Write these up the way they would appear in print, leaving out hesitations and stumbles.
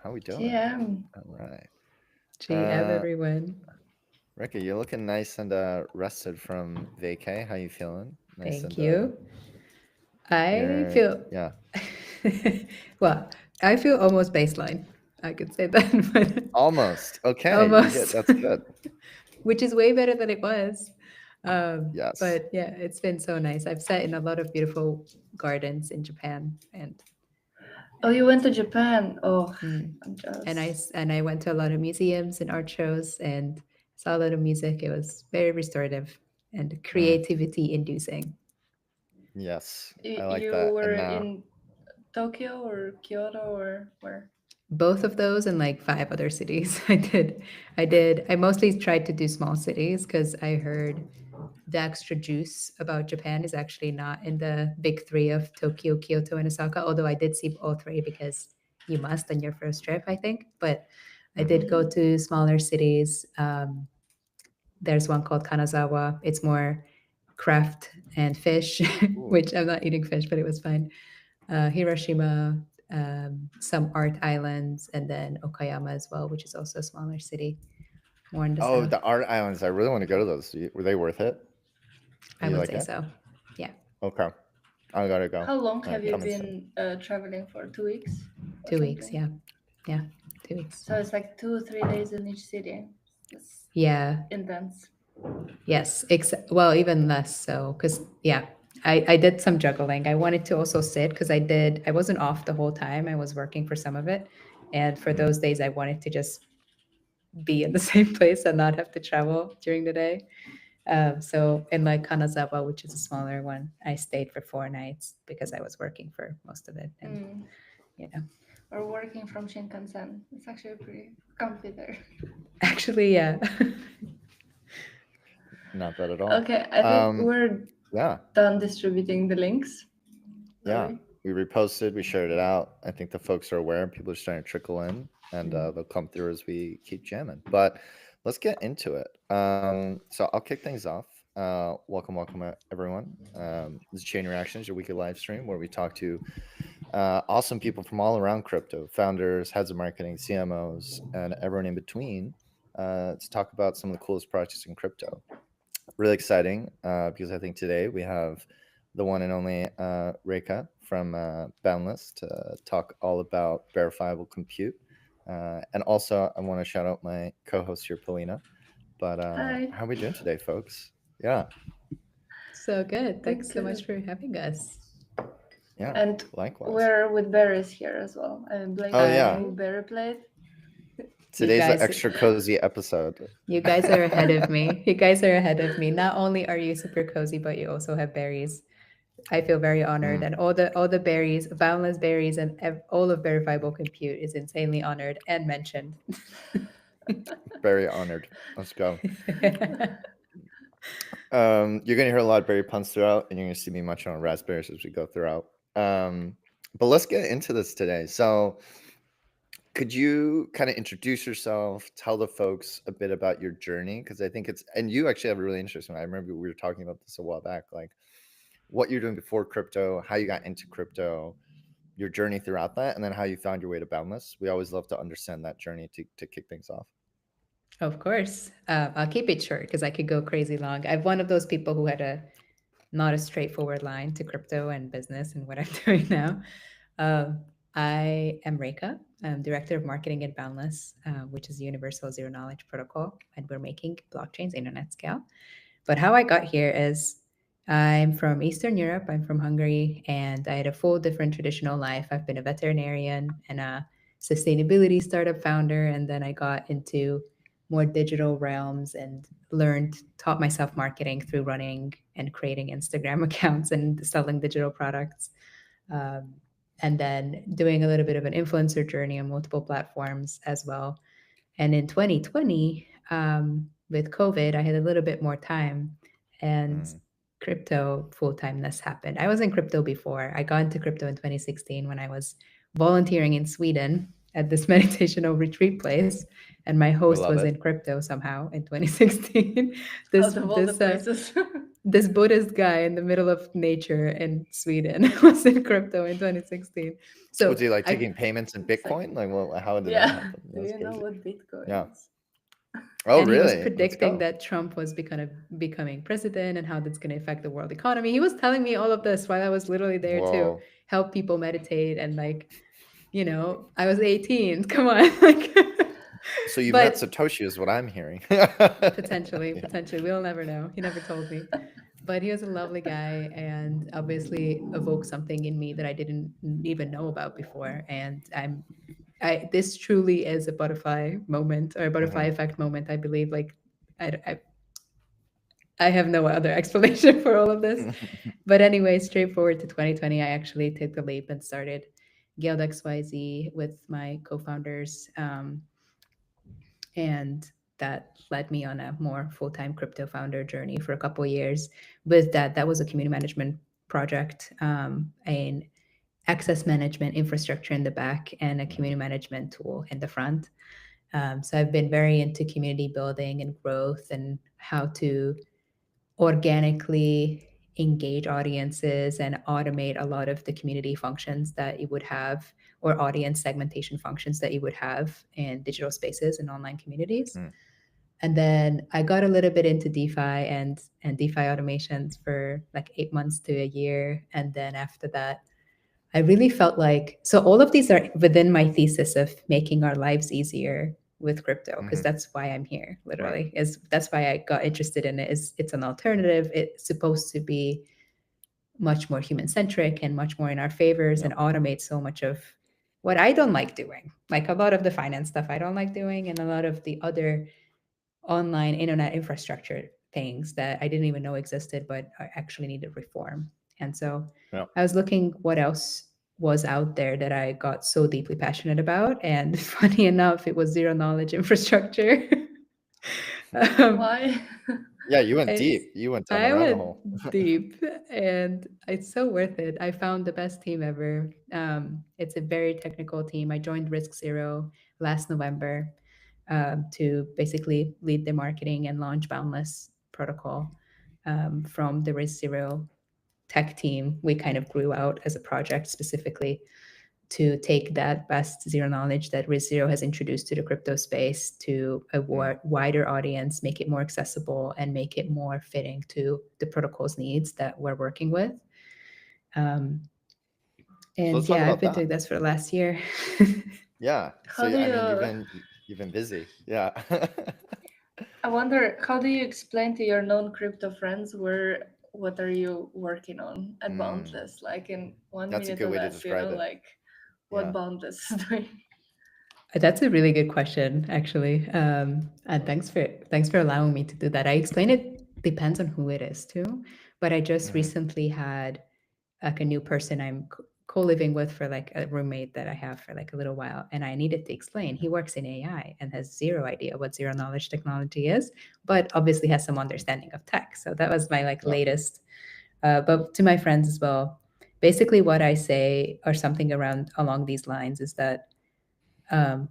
How we doing? TM. All right. GM Uh, everyone. Reka, you're looking nice and rested from vacay. How you feeling? Nice Thank and you. I you're feel yeah, well, I feel almost baseline. I could say that, but almost okay. You get almost, that's good. which is way better than it was. Yes. But yeah, it's been so nice. I've sat in a lot of beautiful gardens in Japan, Oh, you went to Japan. Oh, mm, I'm and jealous. I went to a lot of museums and art shows and saw a lot of music. It was very restorative and Mm, creativity inducing. yes, You, I like you that. were And now, in Tokyo or Kyoto or where? Both of those and like five other cities. I mostly tried to do small cities because I heard the extra juice about Japan is actually not in the big three of Tokyo, Kyoto, and Osaka, although I did see all three because you must on your first trip, I think. But I hmm did go Hmm. to smaller cities. There's one called Kanazawa. It's more craft and fish, Ooh. which I'm not eating fish, but it was fine. Hiroshima, some art islands, and then Okayama as well, which is also a smaller city, more in the Oh, south. the art islands. I really want to go to those. Were they worth it? I You would like say it? so. Yeah, Okay, I gotta go. How long All right, have you coming soon. been traveling for? 2 weeks or 2 weeks. something? Yeah, yeah, 2 weeks. So it's like 2 3 days in each city. That's Yeah, intense. yes. Well, even less so, because yeah, I did some juggling. I wanted to also sit because I wasn't off the whole time. I was working for some of it, and for Mm, those days, I wanted to just be in the same place and not have to travel during the day. So in like Kanazawa, which is a smaller one, I stayed for 4 nights because I was working for most of it, and Mm. you know, Or working from Shinkansen. It's actually pretty comfy there. actually, yeah. not bad at all. Okay, I think Um, we're yeah, done distributing the links. Are yeah. we? We reposted, we shared it out. I think the folks are aware. People are starting to trickle in, and Mm. they'll come through as we keep jamming. But let's get into it. So I'll kick things off. Welcome, everyone. This is Chain Reactions, your weekly live stream where we talk to awesome people from all around crypto, founders, heads of marketing, CMOs, and everyone in between to talk about some of the coolest projects in crypto. Really exciting because I think today we have the one and only Reka from Boundless to talk all about verifiable compute. And also, I want to shout out my co host here, Polina. But Hi. how are we doing today, folks? Yeah, So good. Good, Thanks so much good. for having us. yeah, And likewise. we're with berries here as well. I'm Oh, blaming yeah. you, I, berry plate. you Today's an guys, extra cozy episode. you guys are ahead of me. You guys are ahead of me. Not only are you super cozy, but you also have berries. I feel very honored, Mm, and all the berries, boundless berries, and all of verifiable compute is insanely honored and mentioned. very honored. Let's go. You're gonna hear a lot of berry puns throughout, and you're gonna see me munching on raspberries as we go throughout. Um, but let's get into this today. So, could you kind of introduce yourself, tell the folks a bit about your journey? Because I think it's, and you actually have a really interesting one. I remember we were talking about this a while back, like what you're doing before crypto, how you got into crypto, your journey throughout that, and then how you found your way to Boundless. We always love to understand that journey to kick things off. Of course. I'll keep it short because I could go crazy long. I'm one of those people who had a not a straightforward line to crypto and business and what I'm doing now. I am Reka. I'm director of marketing at Boundless, which is a universal zero knowledge protocol, and we're making blockchains internet scale. But how I got here is I'm from Eastern Europe. I'm from Hungary, and I had a full different traditional life. I've been a veterinarian and a sustainability startup founder, and then I got into more digital realms and taught myself marketing through running and creating Instagram accounts and selling digital products. Um, and then doing a little bit of an influencer journey on multiple platforms as well. And in 2020, with COVID, I had a little bit more time and Mm, crypto full timeness happened. I was in crypto before. I got into crypto in 2016 when I was volunteering in Sweden. at this meditational retreat place, and my We host love was it. in crypto somehow in 2016. Out of all the places. This Buddhist guy in the middle of nature in Sweden was in crypto in 2016. So Was he like I taking payments in It's like, Bitcoin? Like, well, how did that yeah. happen? Do That's you know crazy. what Bitcoin Yeah. is? Oh, and he was really? Let's predicting go. that Trump was becoming president and how that's going to affect the world economy. He was telling me all of this while I was literally there to Whoa. help people meditate and like, you know, I was 18. Come on, like. So you met But Satoshi, is what I'm hearing. potentially, Yeah. potentially, we'll never know. He never told me. But he was a lovely guy and obviously evoked something in me that I didn't even know about before. And this truly is a butterfly moment or a butterfly Mhm. effect moment. I believe, like, I, I, I have no other explanation for all of this. But anyway, straightforward to 2020, I actually took the leap and started Guild.xyz with my co-founders. And that led me on a more full-time crypto founder journey for a couple of years. With that was a community management project, an access management infrastructure in the back, and a community management tool in the front. So I've been very into community building and growth and how to organically engage audiences and automate a lot of the community functions that you would have, or audience segmentation functions that you would have in digital spaces and online communities. Mm. And then I got a little bit into DeFi and DeFi automations for like 8 months to a year. And then after that, I really felt like, so all of these are within my thesis of making our lives easier with crypto, because Mhm. that's why I'm here, Right. literally. That's why I got interested in it. Is it's an alternative. It's supposed to be much more human centric and much more in our favors, Yeah. and automate so much of what I don't like doing. Like a lot of the finance stuff I don't like doing, and a lot of the other online internet infrastructure things that I didn't even know existed, but I actually needed reform. And so Yeah. I was looking what else was out there that I got so deeply passionate about. And funny enough, it was zero knowledge infrastructure. Why? Yeah, you went it's deep. You went down the I rabbit went hole. deep, and it's so worth it. I found the best team ever. It's a very technical team. I joined Risk Zero last November, to basically lead the marketing and launch Boundless protocol. From the Risk Zero tech team, we kind of grew out as a project specifically to take that best zero knowledge that Risk Zero has introduced to the crypto space to a wider audience, make it more accessible, and make it more fitting to the protocol's needs that we're working with. So And let's talk yeah, I've about been that. doing this for the last year. Yeah. So How do I mean, you? you've been busy. Yeah. I wonder, how do you explain to your non-crypto friends what are you working on at Mm, Boundless? Like in one that's a minute good or way to less, describe it. like what Yeah. Boundless is doing. That's a really good question, actually. And thanks for allowing me to do that. I explain it depends on who it is too. But I just Mhm. recently had like a new person I'm co-living with, for like a roommate that I have for like a little while, and I needed to explain. He works in AI and has zero idea what zero knowledge technology is, but obviously has some understanding of tech. So that was my like Yeah. latest. But to my friends as well, basically what I say or something around along these lines is that. Um,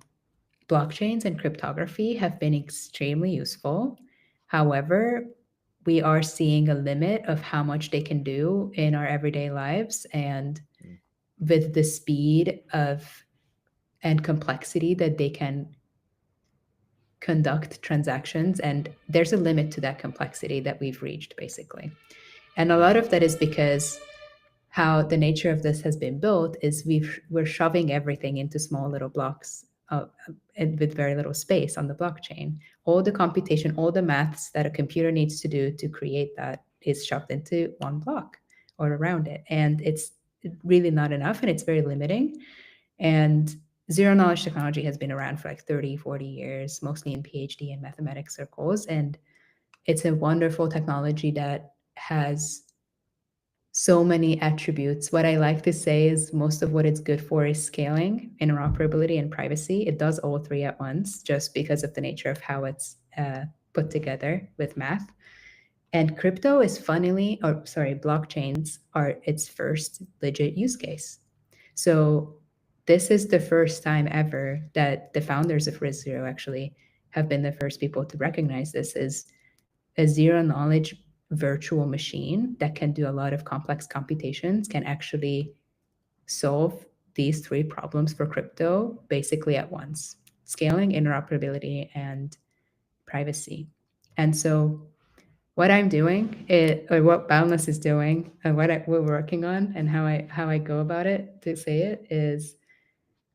Blockchains and cryptography have been extremely useful. However, we are seeing a limit of how much they can do in our everyday lives, and Mm. with the speed of and complexity that they can conduct transactions. And there's a limit to that complexity that we've reached, basically. And a lot Mhm. of that is because how the nature of this has been built is we're shoving everything into small little blocks, and with very little space on the blockchain. All the computation, all the maths that a computer needs to do to create that is shoved into one block or around it, and it's really not enough, and it's very limiting. And zero knowledge technology has been around for like 30, 40 years, mostly in PhD and mathematics circles, and it's a wonderful technology that has so many attributes. What I like to say is most of what it's good for is scaling, interoperability, and privacy. It does all three at once just because of the nature of how it's put together with math. And crypto is blockchains are its first legit use case. So this is the first time ever that the founders of RISC-0 actually have been the first people to recognize this as a zero knowledge virtual machine that can do a lot of complex computations, can actually solve these three problems for crypto basically at once: scaling, interoperability, and privacy. And so what I'm doing, or what Boundless is doing, and we're working on, and how I go about it to say it is,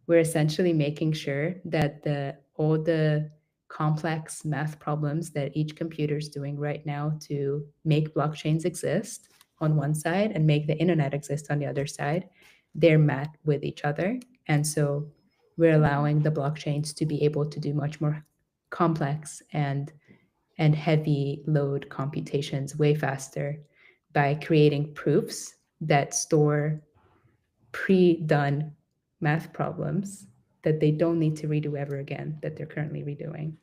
we're essentially making sure that all the complex math problems that each computer is doing right now to make blockchains exist on one side and make the internet exist on the other side, they're met with each other. And so we're allowing the blockchains to be able to do much more complex and heavy load computations way faster by creating proofs that store pre-done math problems that they don't need to redo ever again, that they're currently redoing.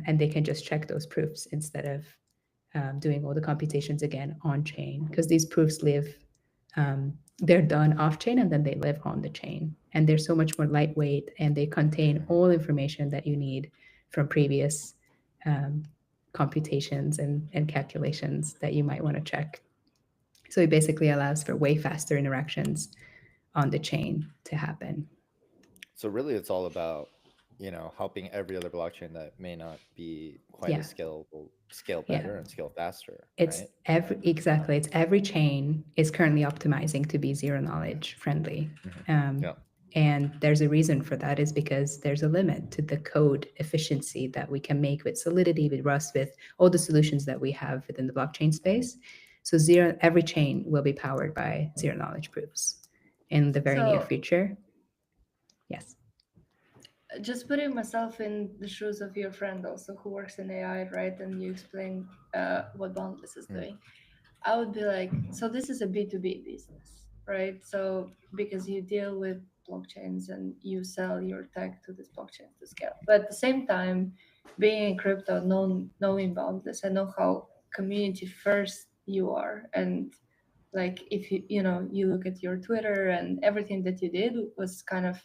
And they can just check those proofs instead of doing all the computations again on chain, because these proofs live, they're done off chain and then they live on the chain. And they're so much more lightweight, and they contain all information that you need from previous computations and calculations that you might want to check. So it basically allows for way faster interactions on the chain to happen. So really, it's all about, helping every other blockchain that may not be quite as scalable scale better and scale faster. It's right? Exactly. It's every chain is currently optimizing to be zero knowledge friendly. And there's a reason for that, is because there's a limit to the code efficiency that we can make with Solidity, with Rust, with all the solutions that we have within the blockchain space. So every chain will be powered by zero knowledge proofs in the very near future. Yes. Just putting myself in the shoes of your friend also who works in AI, right? And you explain what Boundless is doing. I would be like, so this is a B2B business, right? So because you deal with blockchains and you sell your tech to this blockchain to scale. But at the same time, being in crypto, knowing Boundless, I know how community first you are. And like if you look at your Twitter, and everything that you did was kind of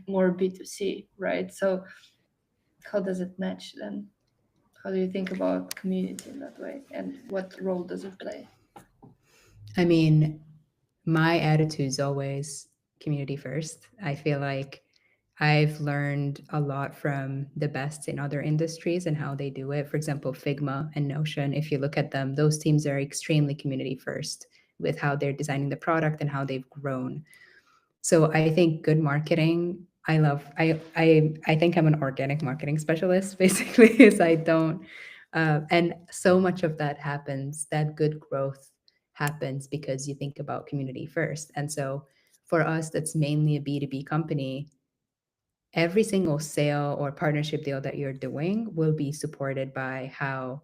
more B2C, right? So how does it match then? How do you think about community in that way, and what role does it play? I mean, my attitude is always community first. I feel like I've learned a lot from the best in other industries and how they do it. For example, Figma and Notion, if you look at them, those teams are extremely community first with how they're designing the product and how they've grown. So I think good marketing, I think I'm an organic marketing specialist, basically, is I don't, and so much of that happens, that good growth happens because you think about community first. And so for us, that's mainly a B2B company. Every single sale or partnership deal that you're doing will be supported by how,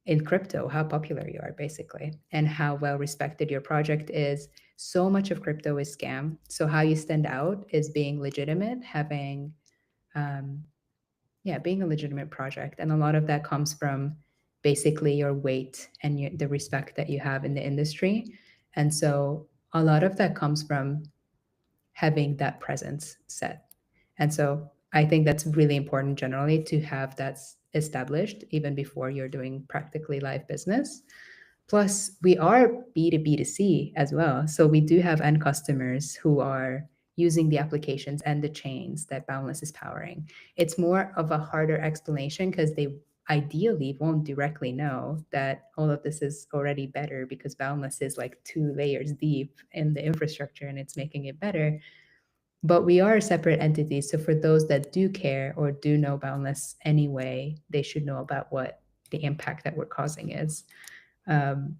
in crypto, how popular you are, basically, and how well respected your project is. So much of crypto is scam. So how you stand out is being legitimate, having, being a legitimate project. And a lot of that comes from basically your weight and the respect that you have in the industry. And so a lot of that comes from having that presence set. And so I think that's really important generally to have that established even before you're doing practically live business. Plus, we are B2B2C as well. So we do have end customers who are using the applications and the chains that Boundless is powering. It's more of a harder explanation because they ideally won't directly know that all of this is already better, because Boundless is like 2 layers deep in the infrastructure and it's making it better. But we are separate entities. So for those that do care or do know Boundless anyway, they should know about what the impact that we're causing is. And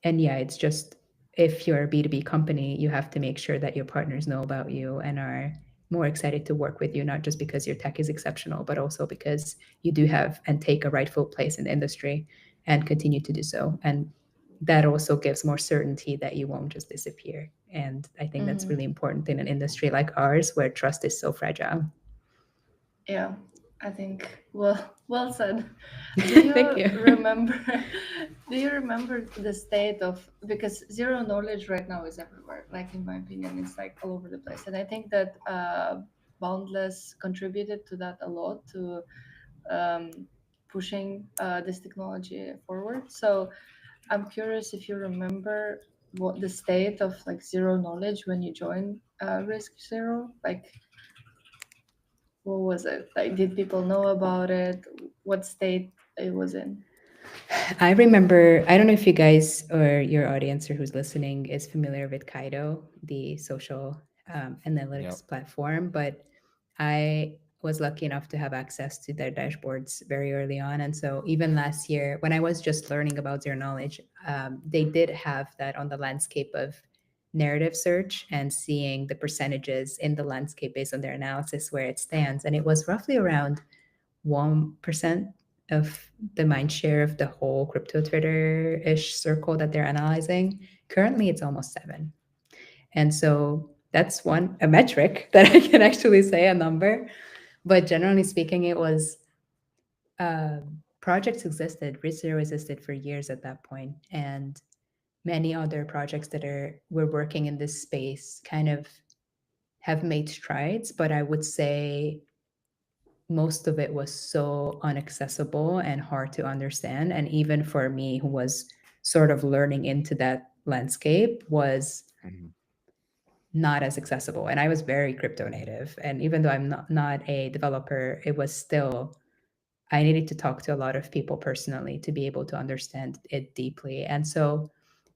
it's just, if you're a B2B company, you have to make sure that your partners know about you and are more excited to work with you, not just because your tech is exceptional, but also because you do have and take a rightful place in the industry and continue to do so. And that also gives more certainty that you won't just disappear. And I think that's really important in an industry like ours, where trust is so fragile. Yeah. I think well said. Do you Thank you. remember do you remember the state of, because zero knowledge right now is everywhere. Like in my opinion, it's like all over the place. And I think that Boundless contributed to that a lot, to pushing this technology forward. So I'm curious if you remember what the state of like zero knowledge when you joined Risk Zero, like what was it? Like, did people know about it? What state it was in? I remember, I don't know if you guys or your audience or who's listening is familiar with Kaido, the social Yep. analytics platform, but I was lucky enough to have access to their dashboards very early on. And so even last year, when I was just learning about zero knowledge, they did have that on the landscape of narrative search and seeing the percentages in the landscape based on their analysis where it stands. And it was roughly around 1% of the mind share of the whole crypto Twitter-ish circle that they're analyzing. Currently, it's almost 7. And so that's a metric that I can actually say a number. But generally speaking, it was uh, projects existed, ReZero existed for years at that point, and many other projects that were working in this space kind of have made strides. But I would say most of it was so inaccessible and hard to understand. And even for me, who was sort of learning into that landscape, was Mhm. not as accessible. And I was very crypto native. And even though I'm not a developer, it was still, I needed to talk to a lot of people personally to be able to understand it deeply. And so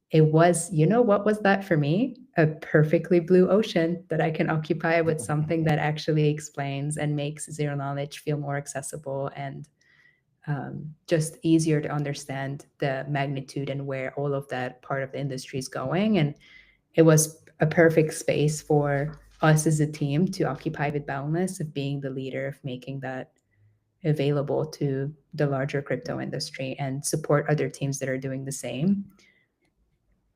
it was, what was that for me? A perfectly blue ocean that I can occupy with something that actually explains and makes zero knowledge feel more accessible and just easier to understand the magnitude and where all of that part of the industry is going. And it was a perfect space for us as a team to occupy with Boundless, of being the leader of making that available to the larger crypto industry and support other teams that are doing the same.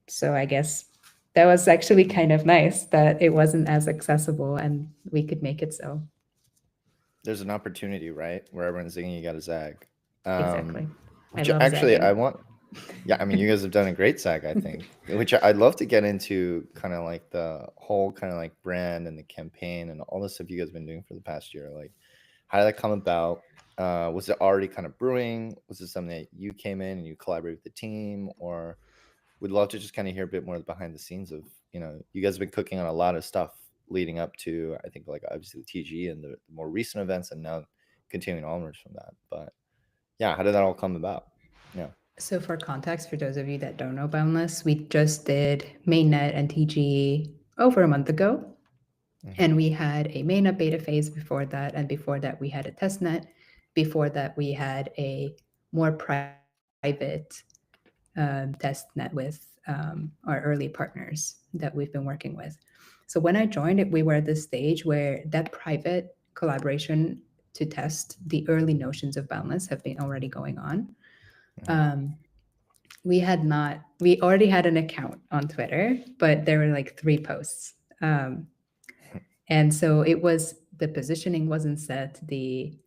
So I guess that was actually kind of nice that it wasn't as accessible and we could make it so. There's an opportunity, right? Where everyone's thinking you got to zag. Exactly. I Which love actually I zagging. want. Yeah, I mean, you guys have done a great zag, I think. Which I'd love to get into, kind of like the whole kind of like brand and the campaign and all the stuff you guys have been doing for the past year. Like, how did that come about? Was it already kind of brewing? Was it something that you came in and you collaborated with the team, or we'd love to just kind of hear a bit more behind the scenes of, you guys have been cooking on a lot of stuff leading up to, I think, like obviously the TG and the more recent events, and now continuing onwards from that. But yeah, how did that all come about? Yeah. So for context, for those of you that don't know Boundless, we just did mainnet and TG over a month ago. Mm-hmm. And we had a mainnet beta phase before that. And before that, we had a testnet. Before that, we had a more private testnet with our early partners that we've been working with. So when I joined it, we were at this stage where that private collaboration to test the early notions of Boundless have been already going on. Um, we already had an account on Twitter, but there were like 3 posts. And so it was, the positioning wasn't set, the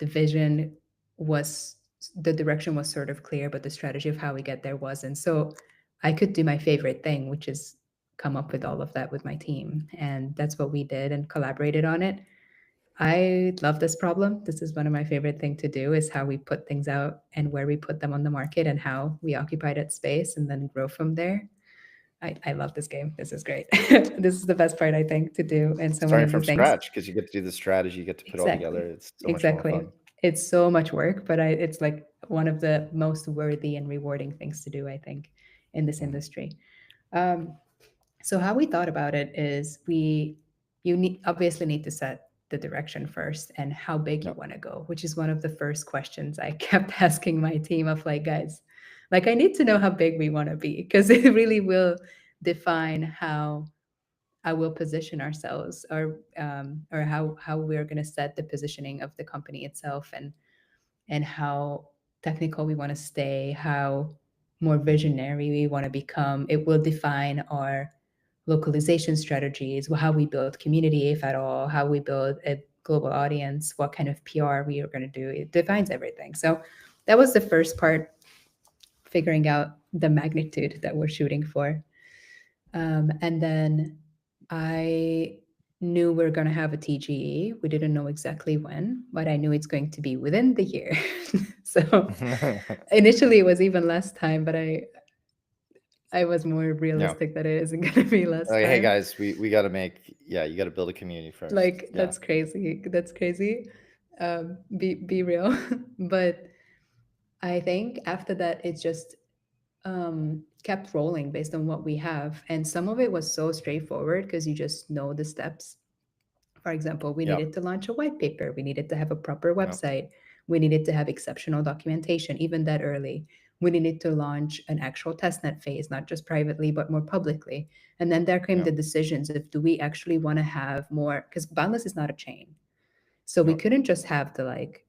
vision was, the direction was sort of clear, but the strategy of how we get there wasn't. So I could do my favorite thing, which is come up with all of that with my team. And that's what we did and collaborated on it. I love this problem. This is one of my favorite things to do, is how we put things out and where we put them on the market and how we occupy that space and then grow from there. I love this game. This is great. This is the best part, I think, to do in so many Starting of the from things. scratch, because you get to do the strategy, you get to put it all Exactly. together. It's so much more Exactly. fun. It's so much work, but it's like one of the most worthy and rewarding things to do, I think, in this industry. So how we thought about it is obviously need to set the direction first and how big you Yep. want to go, which is one of the first questions I kept asking my team of like, guys, like I need to know how big we want to be, because it really will define how I will position ourselves, or how we're going to set the positioning of the company itself, and how technical we want to stay, how more visionary we want to become. It will define our localization strategies, how we build community, if at all, how we build a global audience, what kind of PR we are going to do. It defines everything. So that was the first part, figuring out the magnitude that we're shooting for. And then I knew we are going to have a TGE. We didn't know exactly when, but I knew it's going to be within the year. So initially it was even less time, but I was more realistic that it isn't going to be less Like, time. hey guys, we got to make, you got to build a community first. Like, that's crazy. That's crazy. Be real. But I think after that, it just kept rolling based on what we have. And some of it was so straightforward because you just know the steps. For example, we needed to launch a white paper. We needed to have a proper website. We needed to have exceptional documentation, even that early. We needed to launch an actual testnet phase, not just privately, but more publicly. And then there came the decisions of, do we actually want to have more? Because Boundless is not a chain. So we couldn't just have the like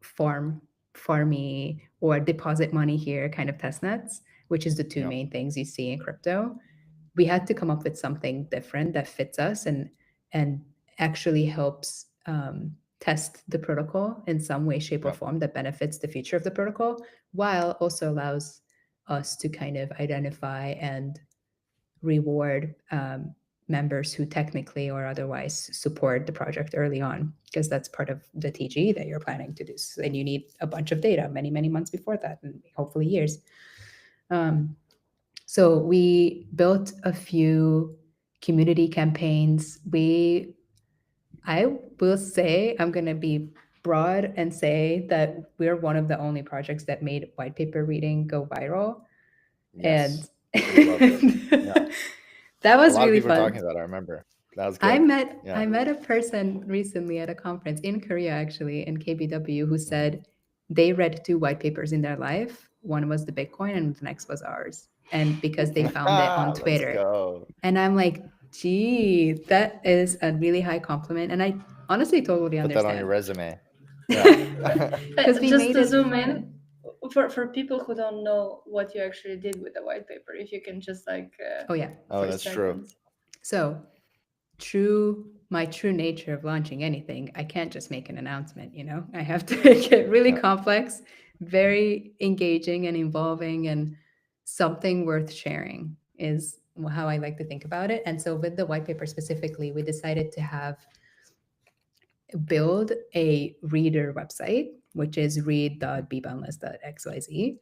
farmy or deposit money here kind of testnets, which is the two main things you see in crypto. We had to come up with something different that fits us and actually helps test the protocol in some way, shape, or form that benefits the future of the protocol, while also allows us to kind of identify and reward members who technically or otherwise support the project early on, because that's part of the TG that you're planning to do. And you need a bunch of data many, many months before that, and hopefully years. So we built a few community campaigns. I will say, I'm going to be broad and say that we're one of the only projects that made white paper reading go viral. Yes, and we loved it. That was a lot really of people fun. were talking about it. I remember. That was good. I met a person recently at a conference in Korea, actually, in KBW, who said they read 2 white papers in their life. One was the Bitcoin and the next was ours. And because they found it on Twitter. Let's go. And I'm like, gee, that is a really high compliment. And I honestly totally understand. Put that on your resume. Because just to zoom in, for people who don't know what you actually did with the white paper, if you can just like that's true. So my true nature of launching anything, I can't just make an announcement, I have to make it really complex, very engaging and involving, and something worth sharing is how I like to think about it. And so with the white paper specifically, we decided to build a reader website, which is read.boundless.xyz,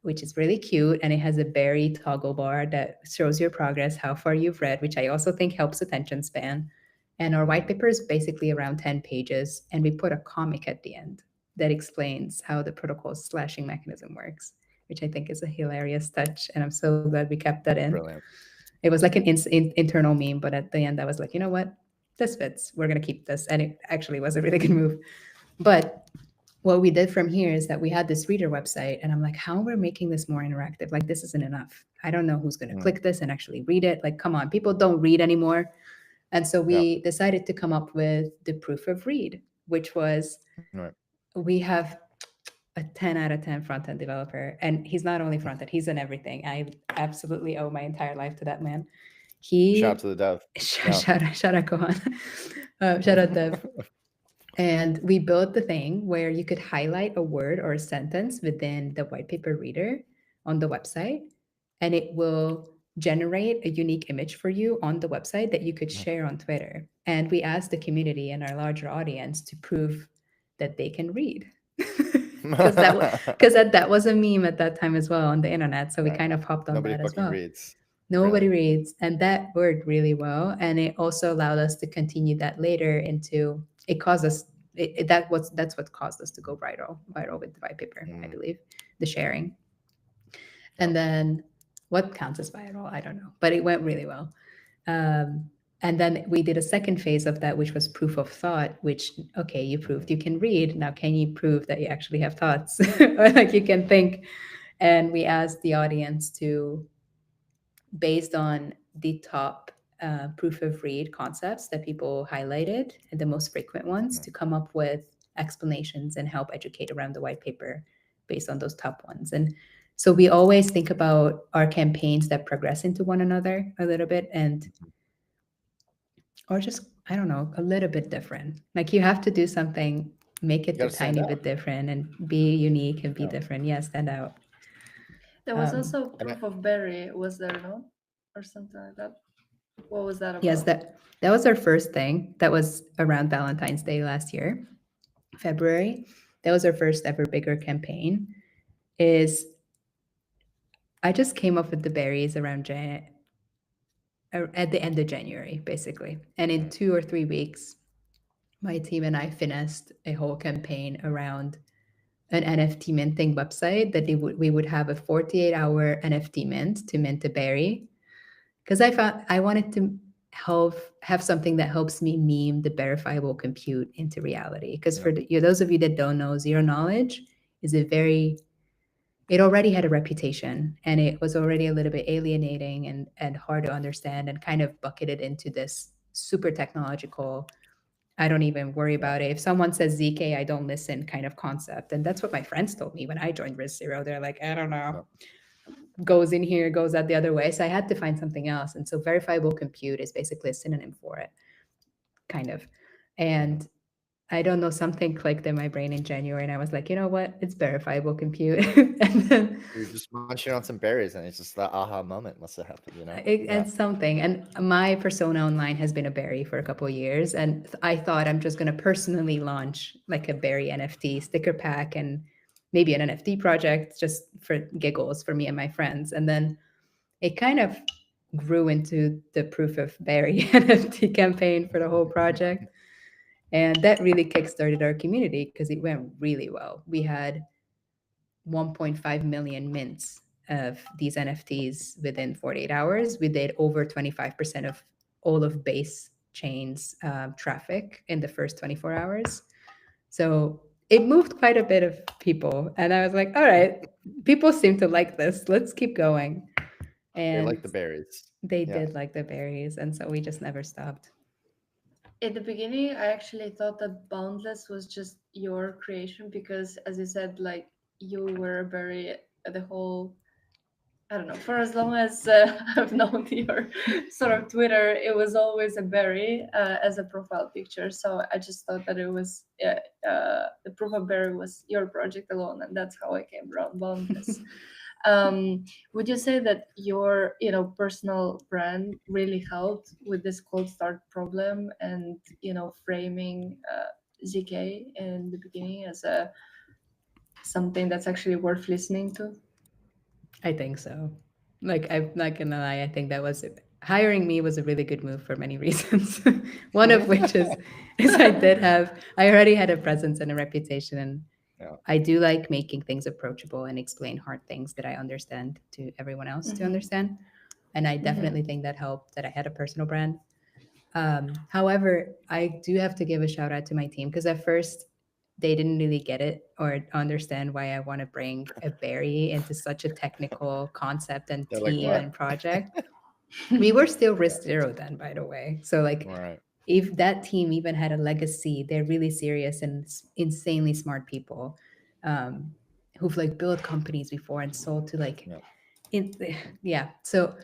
which is really cute. And it has a berry toggle bar that shows your progress, how far you've read, which I also think helps attention span. And our white paper is basically around 10 pages. And we put a comic at the end that explains how the protocol's slashing mechanism works, which I think is a hilarious touch. And I'm so glad we kept that in. Brilliant. It was like an internal meme, but at the end I was like, you know what? This fits. We're going to keep this. And it actually was a really good move. But what we did from here is that we had this reader website, and I'm like, how are we making this more interactive? Like, this isn't enough. I don't know who's going to click this and actually read it. Like, come on, people don't read anymore. And so we decided to come up with the proof of read, which was we have a 10 out of 10 front-end developer. And he's not only front-end, he's in everything. I absolutely owe my entire life to that man. Shout out to the dev. Shout out Kohan. Shout out dev. And we built the thing where you could highlight a word or a sentence within the white paper reader on the website, and it will generate a unique image for you on the website that you could share on Twitter. And we asked the community and our larger audience to prove that they can read. Because that was a meme at that time as well on the internet. So we kind of hopped on that as well. Nobody reads. And that worked really well. And it also allowed us to continue that later into, it caused us, that's what caused us to go viral with the white paper, I believe, the sharing. And then what counts as viral? I don't know, but it went really well. And then we did a second phase of that, which was proof of thought, which, okay, you proved you can read. Now, can you prove that you actually have thoughts? Or like you can think? And we asked the audience to, based on the top proof of read concepts that people highlighted, and the most frequent ones, to come up with explanations and help educate around the white paper based on those top ones. And so we always think about our campaigns that progress into one another a little bit, and or just I don't know, a little bit different. Like you have to do something, make You it got a to stand tiny out. bit different and be unique and be Yeah. different. Yeah, stand out. There was Um, also And proof of berry, was there no? Or something like that. What was that yes, about? that was our first thing. That was around Valentine's Day last year, February. That was our first ever bigger campaign. Is I just came up with the berries around at the end of January, basically. And in 2 or 3 weeks, my team and I finished a whole campaign around an NFT minting website that we would have a 48-hour NFT mint to mint a berry. Because I found I wanted to help have something that helps me meme the verifiable compute into reality. Because yeah. for those of you that don't know, zero knowledge is a very it already had a reputation and it was already a little bit alienating and hard to understand and kind of bucketed into this super technological, I don't even worry Yeah. about it. If someone says ZK, I don't listen kind of concept. And that's what my friends told me when I joined Risk Zero. They're like, I don't know, Yeah. goes in here, goes out the other way. So I had to find something else. And so verifiable compute is basically a synonym for it, kind of. Mhm. And I don't know, something clicked in my brain in January, and I was like, you know what? It's verifiable compute. And then You're just munching on some berries, and it's just that aha moment must have happened. You know? Yeah. it's something. And my persona online has been a berry for a couple of years. And I thought I'm just going to personally launch like a berry NFT sticker pack and maybe an NFT project just for giggles for me and my friends. And then it kind of grew into the proof of berry NFT campaign for the whole project. And that really kickstarted our community because it went really well. We had 1.5 million mints of these NFTs within 48 hours. We did over 25% of all of base chains traffic in the first 24 hours. So it moved quite a bit of people. And I was like, all right, people seem to like this. Let's keep going. They like And the berries. they Yeah. did like the berries. And so we just never stopped. In the beginning, I actually thought that Boundless was just your creation because, as you said, like you were very the whole. I don't know. For as long as I've known your sort of Twitter, it was always a berry as a profile picture. So I just thought that it was the proof of berry was your project alone, and that's how I came around Boundless. Would you say that your personal brand really helped with this cold start problem and framing ZK in the beginning as a something that's actually worth listening to? I think so. Like, I'm not gonna lie, I think that was hiring me was a really good move for many reasons. One of which is I already had a presence and a reputation, and Yeah. I do like making things approachable and explain hard things that I understand to everyone else to Mm-hmm. understand. And I Mm-hmm. definitely think that helped that I had a personal brand. However, I do have to give a shout out to my team because at first they didn't really get it or understand why I want to bring a berry into such a technical concept and They're like, team Yeah. what? and project. We were still Yeah. Risk Zero then, by the way. So, like, Right. if that team even had a legacy, they're really serious and insanely smart people um, who've like built companies before and sold to like Yeah. in yeah. So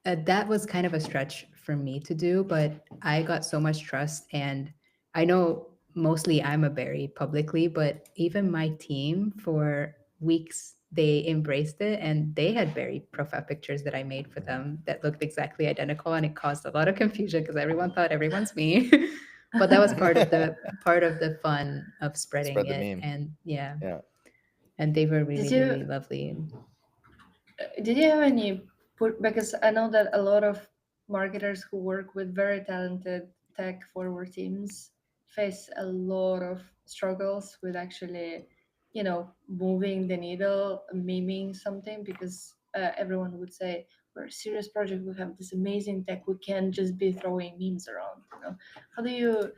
that was kind of a stretch for me to do, but I got so much trust. And I know mostly I'm a berry publicly, but even my team for weeks, they embraced it and they had berry profile pictures that I made for them that looked exactly identical. And it caused a lot of confusion because everyone thought everyone's me. But that was part of the fun of spreading Spread the it. meme. And yeah, Yeah. and they were Did really, you really lovely. And did you have any put because I know that a lot of marketers who work with very talented tech forward teams face a lot of struggles with actually, moving the needle, memeing something because everyone would say we're a serious project, we have this amazing tech, we can't just be throwing memes around. How do you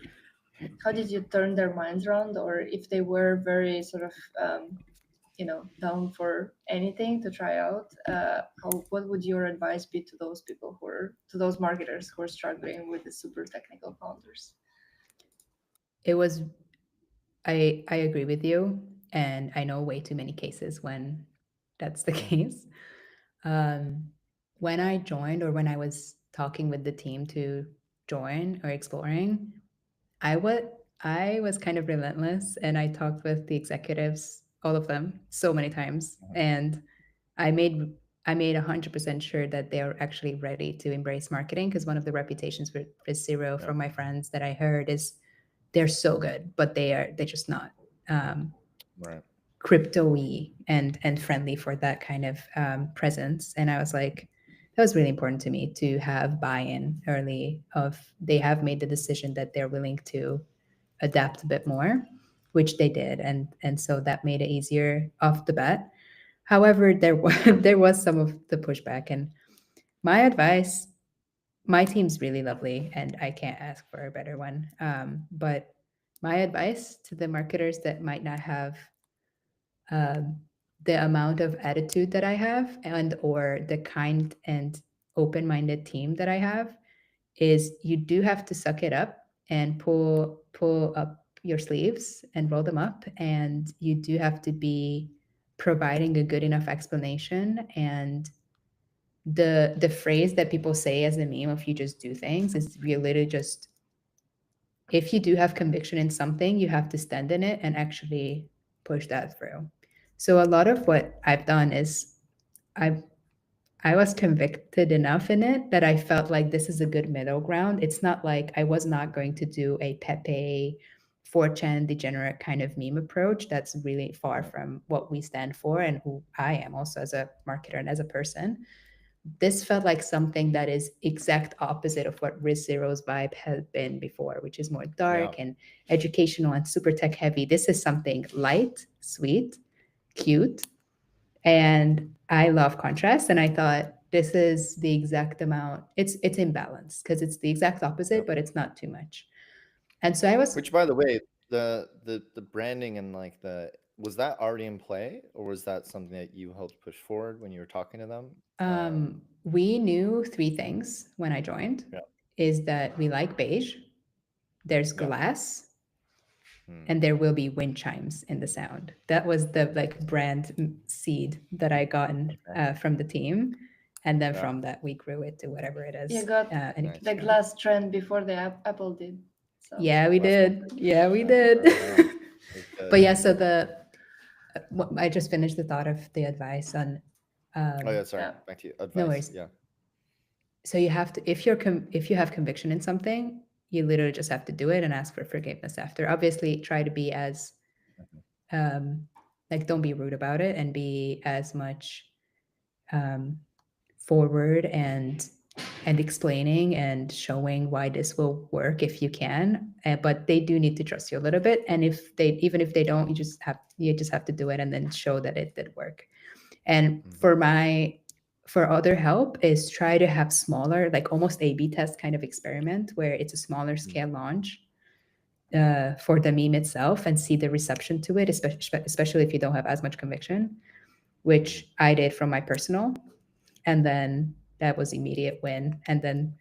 how did you turn their minds around, or if they were very sort of down for anything to try out, what would your advice be to those people to those marketers who are struggling with the super technical founders? it was I agree with you, and I know way too many cases when that's the Mhm. case. Um, when I joined, or when I was talking with the team to join or exploring, I was I was kind of relentless, and I talked with the executives, all of them, so many times, Mhm. and I made I made 100% sure that they're actually ready to embrace marketing, because one of the reputations with Zero Yeah. from my friends that I heard is they're so good, but they're just not um, Right. crypto-y and friendly for that kind of presence. And I was like, that was really important to me to have buy-in early of they have made the decision that they're willing to adapt a bit more, which they did, and so that made it easier off the bat. However, there was there was some of the pushback, and my advice, my team's really lovely, and I can't ask for a better one. But my advice to the marketers that might not have um, the amount of attitude that I have, and or the kind and open-minded team that I have, is you do have to suck it up and pull up your sleeves and roll them up, and you do have to be providing a good enough explanation. And the phrase that people say as a meme, if you just do things, is you literally just, if you do have conviction in something, you have to stand in it and actually push that through. So a lot of what I've done is I've I was convicted enough in it that I felt like this is a good middle ground. It's not like I was not going to do a Pepe 4chan degenerate kind of meme approach. That's really far Right. from what we stand for and who I am also as a marketer and as a person. This felt like something that is exact opposite of what Riz Zero's vibe had been before, which is more Yeah. dark and educational and super tech heavy. This is something light, sweet, cute, and I love contrast. And I thought this is the exact amount. It's in balance because it's the exact Yeah. opposite, but it's not too much. And so I was Which, by the way, the branding and like the was that already in play, or was that something that you helped push forward when you were talking to them? we knew three things when I joined: Yeah. is that we like beige, there's Yeah. glass, Hmm. and there will be wind chimes in the sound. That was the like brand seed that I gotten Okay. from the team, and then Yeah. from that we grew it to whatever it You is. got And it Nice. keeps the growing. glass trend before the Apple did. So Yeah, we Last one. did. Yeah, we Yeah. did. Right on. That's But good. yeah, so I just finished the thought of the advice on. Oh yeah. Sorry. yeah. Back to you. No Advice. worries. Yeah. So you have to, if you have conviction in something, you literally just have to do it and ask for forgiveness after. Obviously, try to be as Mhm. um, like, don't be rude about it, and be as much um, forward and explaining and showing why this will work if you can. But they do need to trust you a little bit, and if they, even if they don't, you just have to do it and then show that it did work. And Mhm. for other help is try to have smaller, like almost A/B test kind of experiment where it's a smaller Mhm. scale launch for the meme itself, and see the reception to it, especially if you don't have as much conviction, Mhm. which I did from my personal. And then that was immediate win. And then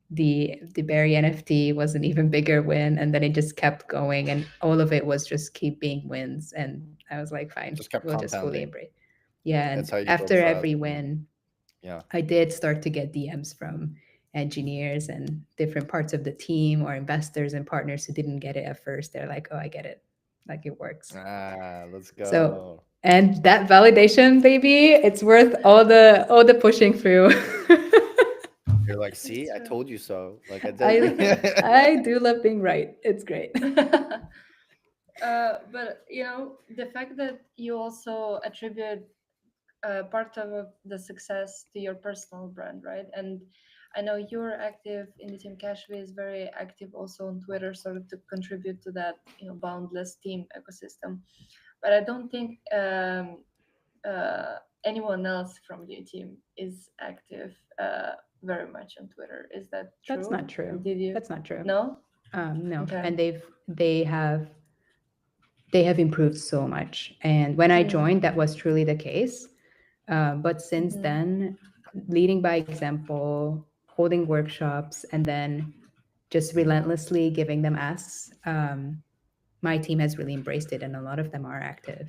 the Berry NFT was an even bigger win, and then it just kept going, and all of it was just keep being wins. And I was like, fine, Just kept we'll just fully compounding. embrace. Yeah, That's and how you build after trust. every And win, yeah. I did start to get DMs from engineers and different parts of the team or investors and partners who didn't get it at first. They're like, oh, I get it. Like, it works. Let's So, go. and that validation, baby, it's worth all the pushing through. You're like, see, That's I true. told you so. Like I did. I I do love being right. It's great. But the fact that you also attribute part of the success to your personal brand, right? And I know you're active in the team. Cashby is very active also on Twitter, sort of to contribute to that Boundless team ecosystem. But I don't think anyone else from your team is active very much on Twitter. Is that That's true? not true. And did you? That's not true. No. No, Okay. and they have improved so much. And when I Mm. joined, that was truly the case. But since Mhm. then, leading by example, holding workshops, and then just Mhm. relentlessly giving them asks, my team has really embraced it, and a lot of them are active.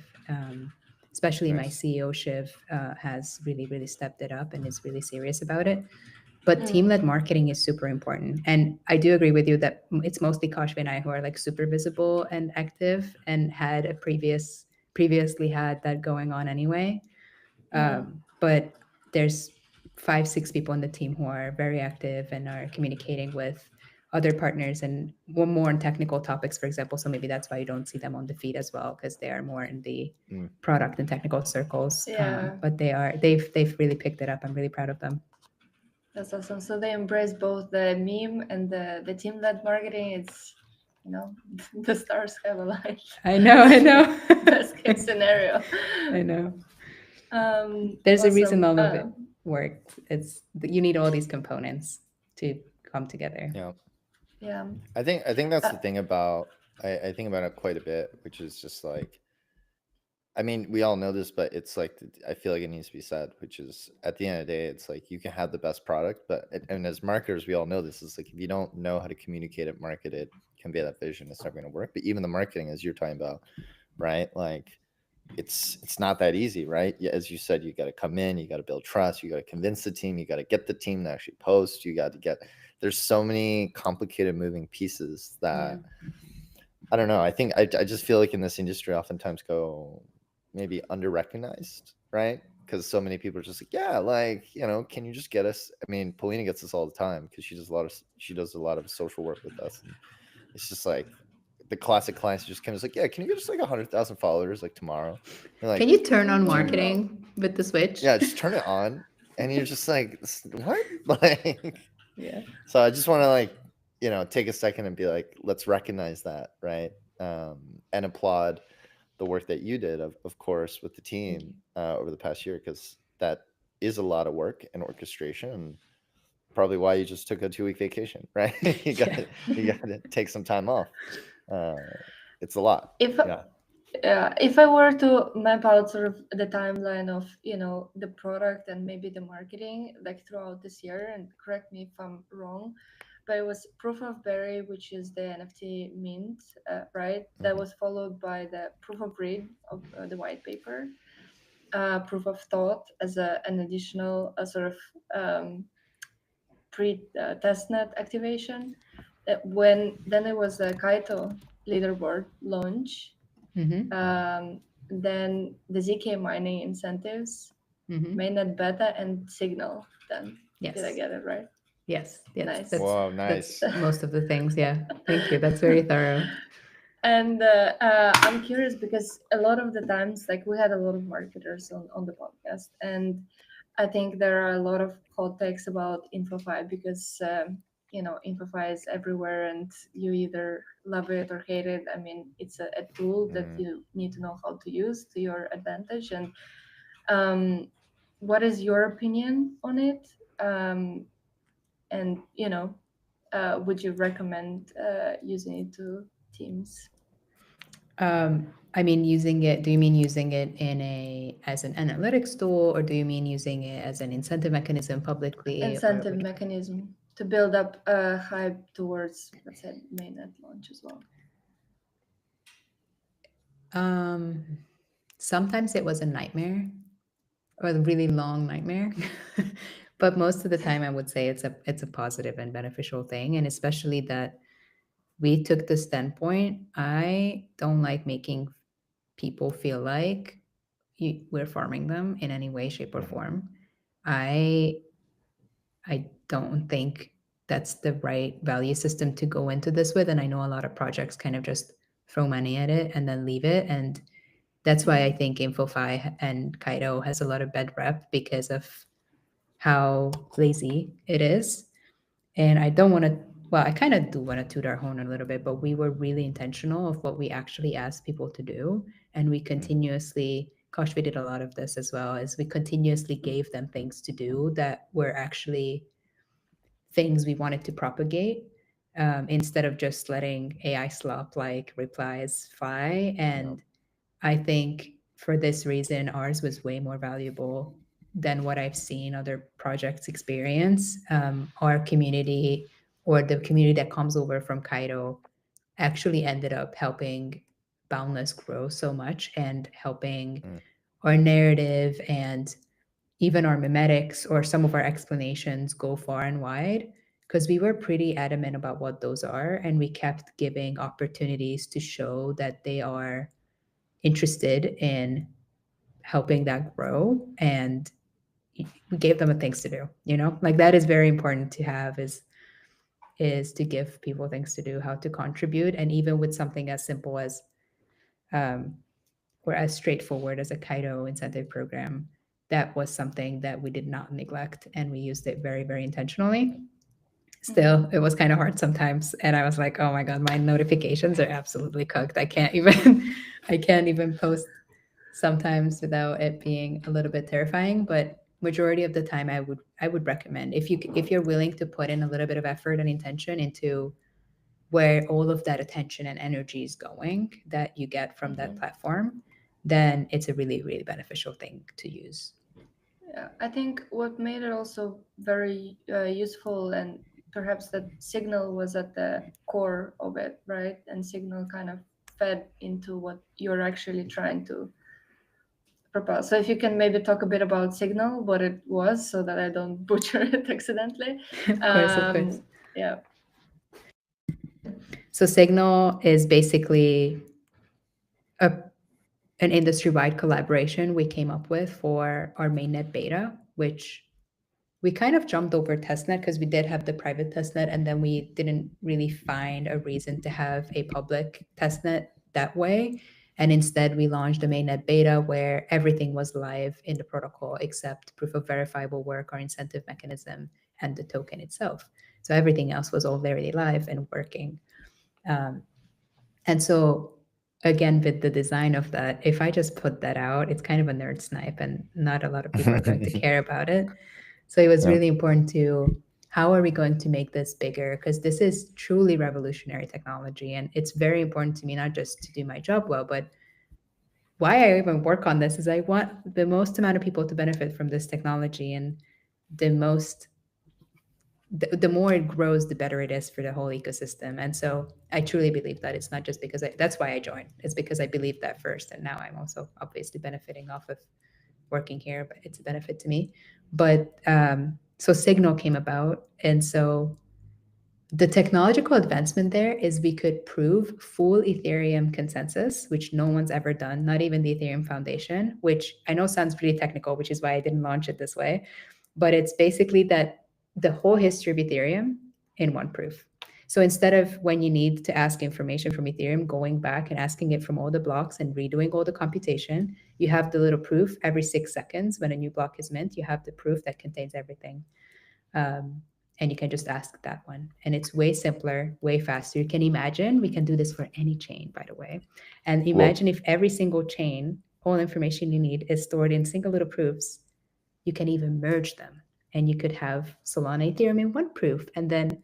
Especially my Nice. CEO Shiv has really, really stepped it up and is really serious about it. But team-led marketing is super important. And I do agree with you that it's mostly Kashvi and I who are like super visible and active and had a previously had that going on anyway. But there's 5, 6 people on the team who are very active and are communicating with other partners and more on technical topics, for example. So maybe that's why you don't see them on the feed as well, because they are more in the product and technical circles. Yeah. But they've really picked it up. I'm really proud of them. That's awesome. So they embrace both the meme and the team-led marketing. It's, you know, the stars have aligned. I know. Best case scenario. I know. There's a reason all of it worked. It's you need all these components to come together. Yeah. I think that's the thing about I think about it quite a bit, which is just like, I mean, we all know this, but it's like, I feel like it needs to be said, which is at the end of the day, it's like you can have the best product, but and as marketers, we all know this is like, if you don't know how to communicate it, market it, convey that vision, it's not going to work. But even the marketing, as you're talking about, right? Like it's not that easy, right? Yeah, as you said, you got to come in, you got to build trust, you got to convince the team, you got to get the team to actually post, you got to get. There's so many complicated moving pieces that I don't know. I think I just feel like in this industry, oftentimes go maybe under recognized, right? Because so many people are just like, yeah, like, can you just get us? I mean, Paulina gets this all the time because she does a lot of social work with us, and it's just like the classic clients just kind of like, yeah, can you get just like 100,000 followers like tomorrow? Like, can you turn on marketing with the switch? Yeah, just turn it on, and you're just like, what? Like, yeah. So I just want to like, take a second and be like, let's recognize that, right? And applaud the work that you did, of course, with the team over the past year, because that is a lot of work and orchestration, and probably why you just took a 2-week vacation, right? you got to take some time off. It's a lot. If I were to map out sort of the timeline of the product and maybe the marketing like throughout this year, and correct me if I'm wrong, but it was Proof of Berry, which is the NFT mint, right? That was followed by the Proof of Read of the white paper, Proof of Thought as an additional sort of pre-testnet activation. Then it was a Kaito leaderboard launch. Then the ZK mining incentives, mainnet beta, and Signal. Then did I get it right? Yes. Nice. Nice. That's most of the things. Yeah. Thank you. That's very thorough. And I'm curious because a lot of the times, like we had a lot of marketers on the podcast, and I think there are a lot of hot takes about InfoFi because InfoFi is everywhere, and you either love it or hate it. I mean, it's a tool that you need to know how to use to your advantage. And what is your opinion on it? And would you recommend using it to teams? I mean, using it. Do you mean using it as an analytics tool, or do you mean using it as an incentive mechanism publicly? Incentive mechanism to build up a hype towards, let's say, mainnet launch as well. Sometimes it was a nightmare, or a really long nightmare. But most of the time, I would say it's a positive and beneficial thing, and especially that we took the standpoint. I don't like making people feel like we're farming them in any way, shape, or form. I don't think that's the right value system to go into this with, and I know a lot of projects kind of just throw money at it and then leave it, and that's why I think InfoFi and Kaito has a lot of bad rep because of how lazy it is. And I don't want to, well, I kind of do want to toot our horn a little bit, but we were really intentional of what we actually asked people to do. And we continuously, gosh, we did a lot of this as well, as we continuously gave them things to do that were actually things we wanted to propagate, instead of just letting AI slop like replies fly. And I think for this reason, ours was way more valuable than what I've seen other projects experience. Our community, or the community that comes over from Kaito, actually ended up helping Boundless grow so much and helping our narrative and even our mimetics or some of our explanations go far and wide because we were pretty adamant about what those are, and we kept giving opportunities to show that they are interested in helping that grow, and we gave them things to do, like that is very important to have, is to give people things to do, how to contribute. And even with something as simple as um, or as straightforward as a Kaido incentive program, that was something that we did not neglect, and we used it very, very intentionally. Still, it was kind of hard sometimes, and I was like, oh my god, my notifications are absolutely cooked. I can't even post sometimes without it being a little bit terrifying. But majority of the time, I would recommend, if you're willing to put in a little bit of effort and intention into where all of that attention and energy is going that you get from that platform, then it's a really, really beneficial thing to use. Yeah, I think what made it also very useful, and perhaps that Signal was at the core of it, right? And Signal kind of fed into what you're actually trying to propose. So if you can maybe talk a bit about Signal, what it was, so that I don't butcher it accidentally. Of course. Yeah. So Signal is basically an industry-wide collaboration we came up with for our mainnet beta, which we kind of jumped over testnet because we did have the private testnet, and then we didn't really find a reason to have a public testnet that way. And instead, we launched a mainnet beta where everything was live in the protocol except proof of verifiable work, our incentive mechanism, and the token itself. So everything else was already live and working. And so again, with the design of that, if I just put that out, it's kind of a nerd snipe and not a lot of people are going to care about it. So it was really important to, how are we going to make this bigger? Because this is truly revolutionary technology. And it's very important to me, not just to do my job well, but why I even work on this is I want the most amount of people to benefit from this technology. And the more it grows, the better it is for the whole ecosystem. And so I truly believe that. It's not just because that's why I joined. It's because I believed that first. And now I'm also obviously benefiting off of working here, but it's a benefit to me. But so Signal came about. And so the technological advancement there is we could prove full Ethereum consensus, which no one's ever done, not even the Ethereum Foundation, which I know sounds pretty technical, which is why I didn't launch it this way. But it's basically that the whole history of Ethereum in one proof. So instead of when you need to ask information from Ethereum, going back and asking it from all the blocks and redoing all the computation, you have the little proof every 6 seconds when a new block is mint. You have the proof that contains everything. And you can just ask that one. And it's way simpler, way faster. You can imagine, we can do this for any chain, by the way. And imagine if every single chain, all information you need is stored in single little proofs. You can even merge them. And you could have Solana Ethereum in one proof. And then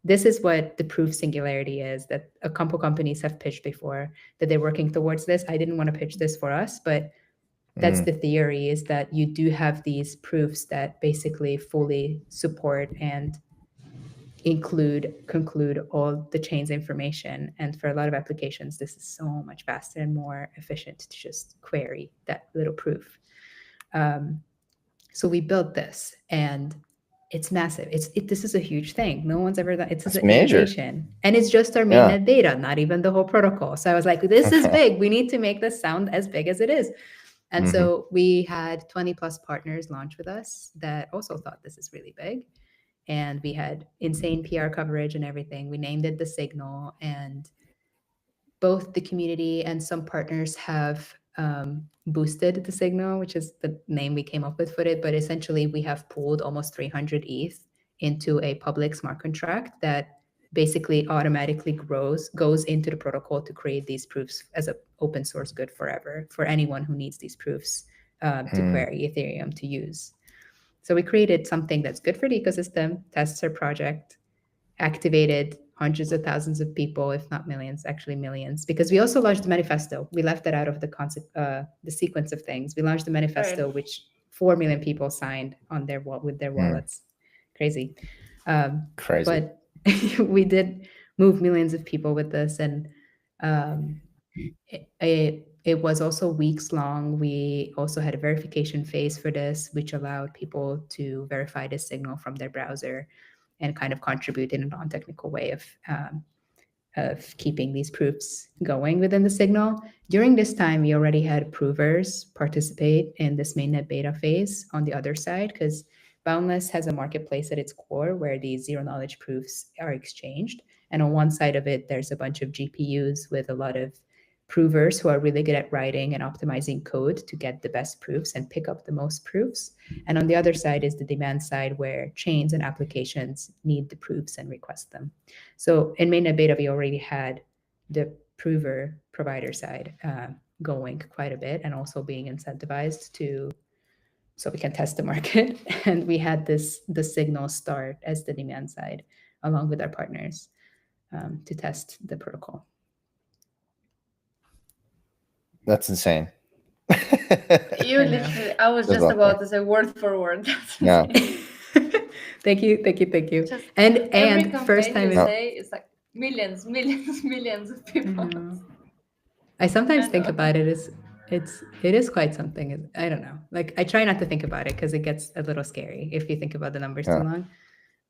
this is what the proof singularity is that a couple companies have pitched before, that they're working towards this. I didn't want to pitch this for us, but that's the theory, is that you do have these proofs that basically fully support and conclude all the chain's information. And for a lot of applications, this is so much faster and more efficient to just query that little proof. So we built this, and it's massive. This is a huge thing. No one's ever done. It's an innovation, and it's just our mainnet data, not even the whole protocol. So I was like, this is big. We need to make this sound as big as it is. And so we had 20 plus partners launch with us that also thought this is really big. And we had insane PR coverage and everything. We named it the Signal, and both the community and some partners have boosted the Signal, which is the name we came up with for it. But essentially, we have pooled almost 300 ETH into a public smart contract that basically automatically goes into the protocol to create these proofs as an open source good forever for anyone who needs these proofs to query Ethereum to use. So we created something that's good for the ecosystem, tests our project, activated hundreds of thousands of people, if not millions, actually millions, because we also launched the manifesto. We left that out of the concept, the sequence of things. We launched the manifesto, which 4 million people signed on with their wallets. Crazy. But we did move millions of people with this, and it was also weeks long. We also had a verification phase for this, which allowed people to verify the signal from their browser and kind of contribute in a non-technical way of keeping these proofs going within the signal. During this time, we already had provers participate in this mainnet beta phase on the other side, because Boundless has a marketplace at its core where these zero knowledge proofs are exchanged. And on one side of it, there's a bunch of GPUs with a lot of provers who are really good at writing and optimizing code to get the best proofs and pick up the most proofs. And on the other side is the demand side, where chains and applications need the proofs and request them. So in mainnet beta, we already had the prover provider side going quite a bit and also being incentivized to, so we can test the market. And we had the signal start as the demand side along with our partners to test the protocol. That's insane. You literally, I was just about to say word for word. That's Yeah. Thank you. Just And every first campaign time you say, it's like millions of people. I sometimes I think know. about it as it is quite something. I don't know. Like, I try not to think about it because it gets a little scary if you think about the numbers too long.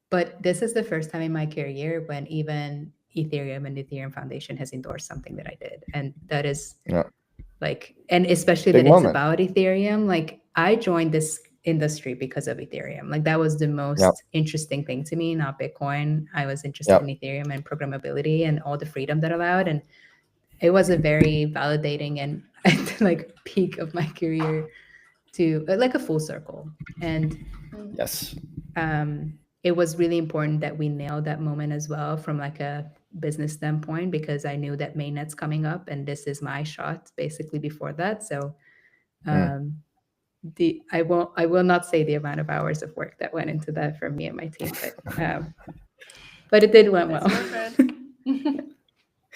But this is the first time in my career when even Ethereum and the Ethereum Foundation has endorsed something that I did, and that is like, and especially Big that moment. it's about Ethereum. Like, I joined this industry because of Ethereum. Like, that was the most interesting thing to me, not Bitcoin. I was interested in Ethereum and programmability and all the freedom that allowed, and it was a very validating and like peak of my career to like a full circle. And yes, it was really important that we nailed that moment as well from like a business standpoint, because I knew that mainnet's coming up and this is my shot basically before that. So I will not say the amount of hours of work that went into that for me and my team, but it did went well.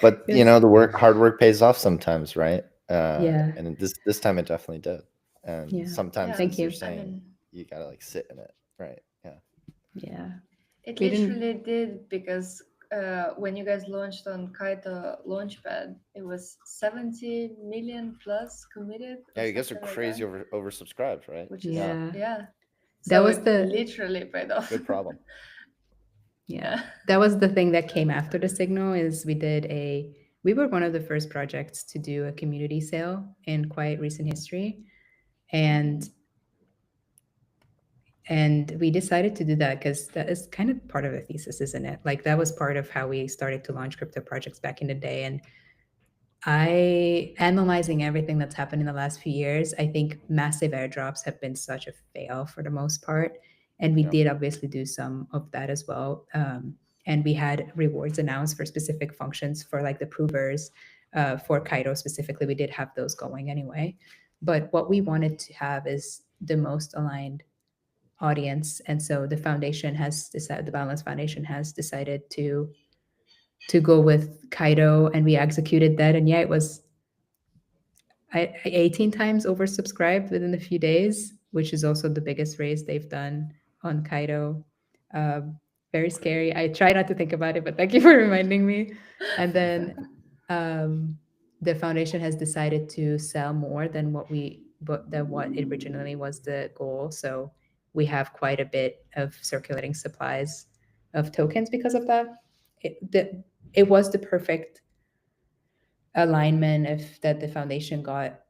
But you know, the hard work pays off sometimes, right? And this time it definitely did. And sometimes, as you're saying, you gotta like sit in it, right? It literally did, because when you guys launched on Kaito Launchpad, it was 70 million plus committed. Yeah, you guys are crazy oversubscribed, right? Which is So that was literally paid off. Good problem. That was the thing that came after the signal. Is we were one of the first projects to do a community sale in quite recent history, and we decided to do that because that is kind of part of the thesis, isn't it? Like, that was part of how we started to launch crypto projects back in the day. And analyzing everything that's happened in the last few years, I think massive airdrops have been such a fail for the most part. And we did obviously do some of that as well. And we had rewards announced for specific functions for like the provers. For Kaito specifically, we did have those going anyway. But what we wanted to have is the most aligned audience. And so the foundation has decided, the Boundless Foundation has decided to go with Kaito, and we executed that. And it was 18 times oversubscribed within a few days, which is also the biggest raise they've done on Kaito. Very scary. I try not to think about it, but thank you for reminding me. And then the foundation has decided to sell more than what originally was the goal. So we have quite a bit of circulating supplies of tokens because of that. It was the perfect alignment that the foundation got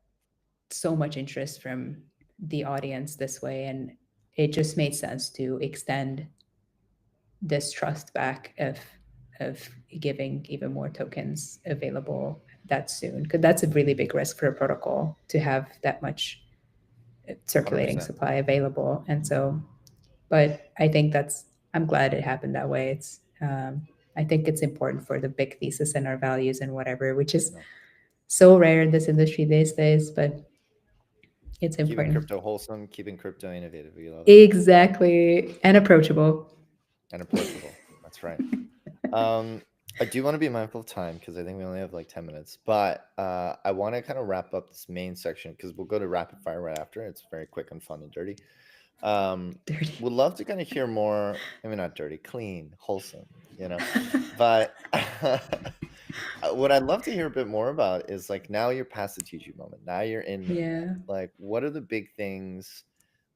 so much interest from the audience this way, and it just made sense to extend this trust back of giving even more tokens available that soon, because that's a really big risk for a protocol to have that much circulating 100%. supply available. And so, but I think I'm glad it happened that way. It's I think it's important for the big thesis and our values and whatever, which is so rare in this industry these days, but it's important. Keeping crypto wholesome, keeping crypto innovative. We love it. Exactly. And approachable. That's right. I do want to be mindful of time because I think we only have like 10 minutes, but I want to kind of wrap up this main section because we'll go to rapid fire right after. It's very quick and fun and dirty. Would love to kind of hear more. I mean, not dirty, clean, wholesome, but What I'd love to hear a bit more about is like now you're past the teaching moment. Now you're in there. Yeah. Like, what are the big things?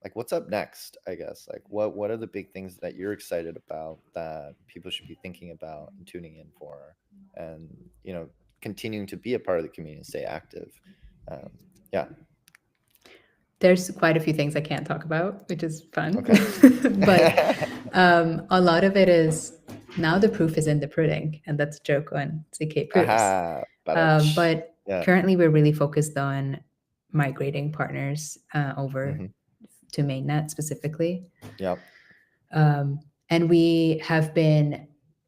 Like, what's up next? I guess. Like, what are the big things that you're excited about that people should be thinking about and tuning in for, and continuing to be a part of the community and stay active. Um, yeah. There's quite a few things I can't talk about, which is fun. Okay. But a lot of it is now the proof is in the pudding, and that's a joke on CK Proofs. Aha. Badach. But Yeah. currently, we're really focused on migrating partners over Mm-hmm. to mainnet specifically. Yep. And we have been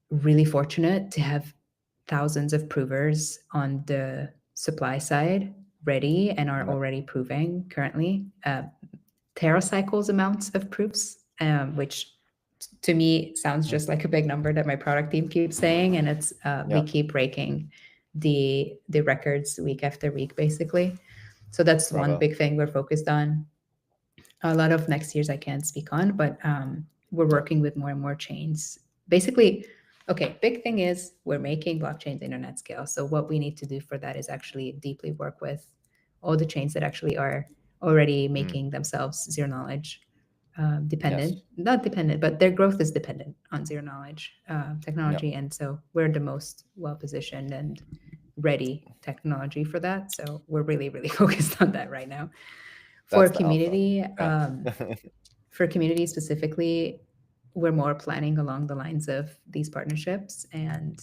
really fortunate to have thousands of provers on the supply side ready and are Yep. already proving currently. Teracycles amounts of proofs, which to me sounds just like a big number that my product team keeps saying, and it's we Yep. keep breaking the records week after week, basically. So that's one Bravo. big thing we're focused on. A lot of next year's I can't speak on, but we're working with more and more chains. Basically, okay, big thing is we're making blockchains internet scale. So what we need to do for that is actually deeply work with all the chains that actually are already making themselves zero knowledge dependent, Yes. not dependent, but their growth is dependent on zero knowledge Yep. technology. And so we're the most well positioned and ready technology for that. So we're really, really focused on that right now. For That's the alpha. community, Yeah. for community specifically, we're more planning along the lines of these partnerships and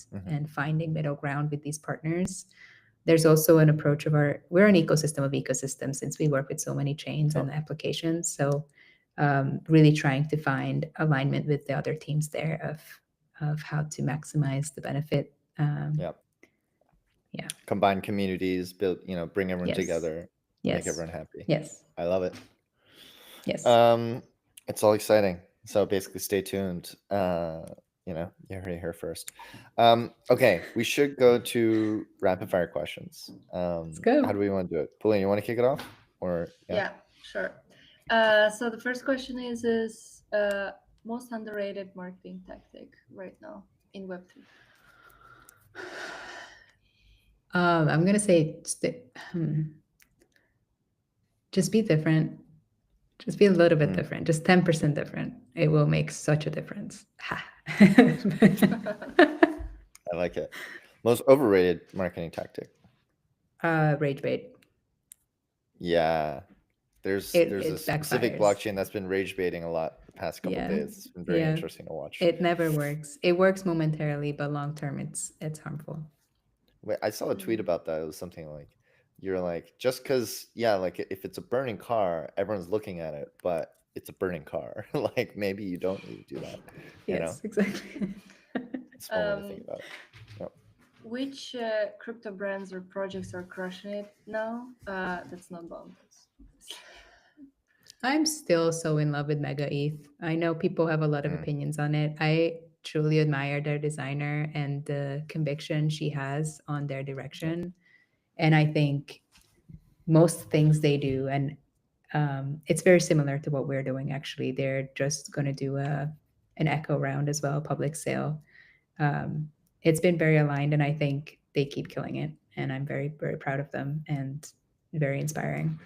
finding middle ground with these partners. There's also an approach of we're an ecosystem of ecosystems since we work with so many chains and applications. So really trying to find alignment with the other teams there of how to maximize the benefit. Yep. Yeah. Combine communities, build, bring everyone Yes. together, Yes. make everyone happy. Yes. I love it. Yes. It's all exciting. So basically stay tuned. You heard it here first. Okay, we should go to rapid fire questions. Let's go. How do we want to do it? Pauline, you want to kick it off? Or Yeah, sure. So the first question is most underrated marketing tactic right now in Web3? I'm gonna say just be different. Just be a little bit different. Just 10% different. It will make such a difference. I like it. Most overrated marketing tactic. Rage bait. Yeah. There's a specific backfires. blockchain that's been rage baiting a lot the past couple of days. It's been very interesting to watch. It never works. It works momentarily, but long term, it's harmful. Wait, I saw a tweet about that. It was something like, you're like, just because, like if it's a burning car, everyone's looking at it, but it's a burning car. Like maybe you don't need to do that. Yes, exactly. It's one way to think about it. Yep. Which crypto brands or projects are crushing it now? That's not Boundless. I'm still so in love with Mega ETH. I know people have a lot of opinions on it. I truly admire their designer and the conviction she has on their direction. And I think most things they do, and it's very similar to what we're doing, actually. They're just going to do an echo round as well, public sale. It's been very aligned, and I think they keep killing it. And I'm very, very proud of them and very inspiring.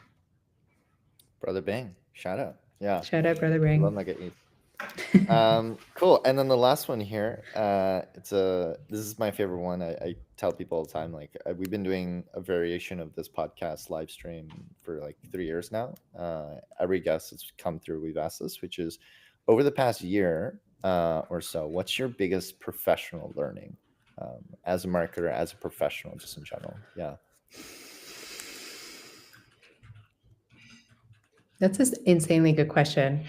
Brother Bang, shout out. Yeah. Shout out, Brother Bang. Love Mega ETH. Cool. And then the last one here, this is my favorite one. I tell people all the time, like we've been doing a variation of this podcast live stream for like 3 years now. Every guest that's come through, we've asked this, which is over the past year or so, what's your biggest professional learning as a marketer, as a professional, just in general? Yeah. That's an insanely good question.